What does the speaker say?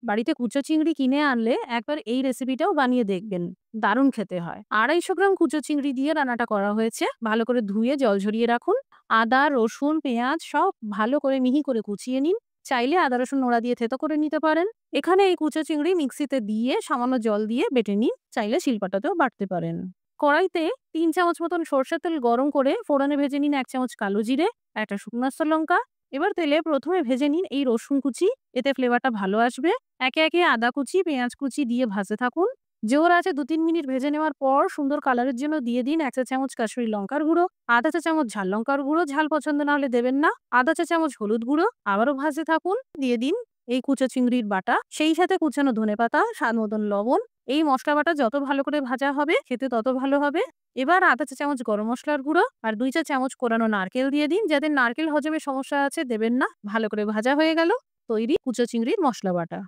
বাড়িতে কুচো চিংড়ি কিনে আনলে একবার এই রেসিপিটাও বানিয়ে দেখবেন। দারুণ খেতে হয়। 250 গ্রাম কুচো চিংড়ি দিয়ে রান্নাটা করা হয়েছে। ভালো করে ধুয়ে জল ঝরিয়ে রাখুন। আদা, রসুন, পেঁয়াজ সব ভালো করে মিহি করে কুচিয়ে নিন। চাইলে আদা রসুন নোড়া দিয়ে থেতো করে নিতে পারেন। এখানে এই কুচো চিংড়ি মিক্সিতে দিয়ে সামান্য জল দিয়ে বেটে নিন। চাইলে শিলপাটাতেও বাটতে পারেন। কড়াইতে 3 চামচ মতন সরষের তেল গরম করে ফোড়নে ভেজে নিন 1 চামচ কালো জিরে, একটা শুকনো লঙ্কা। এবার তেলে প্রথমে ভেজে নিন এই রসুন কুচি, এতে ফ্লেভারটা ভালো আসবে। একে একে আদা কুচি, পেঁয়াজ কুচি দিয়ে ভাজতে থাকুন। জোর আছে 2-3 মিনিট ভেজে নেওয়ার পর সুন্দর কালারের জন্য দিয়ে দিন 1 চা চামচ কাশ্মীরি লঙ্কার গুঁড়ো, আধা চা চামচ ঝাল লঙ্কার গুঁড়ো, ঝাল পছন্দ না হলে দেবেন না, আধা চা চামচ হলুদ গুঁড়ো। আবারও ভাজতে থাকুন। দিয়ে দিন এই কুচো চিংড়ির বাটা, সেই সাথে কুচানো ধনেপাতা, স্বাদ মতন লবণ। এই মসলা বাটা যত ভালো করে ভাজা হবে খেতে তত ভালো হবে। এবার আধা চা চামচ গরম মসলার গুঁড়ো আর 2 চা চামচ কোরানো নারকেল দিয়ে দিন। যাদের নারকেল হজমের সমস্যা আছে দেবেন না। ভালো করে ভাজা হয়ে গেল। তৈরি কুচো চিংড়ির মসলা বাটা।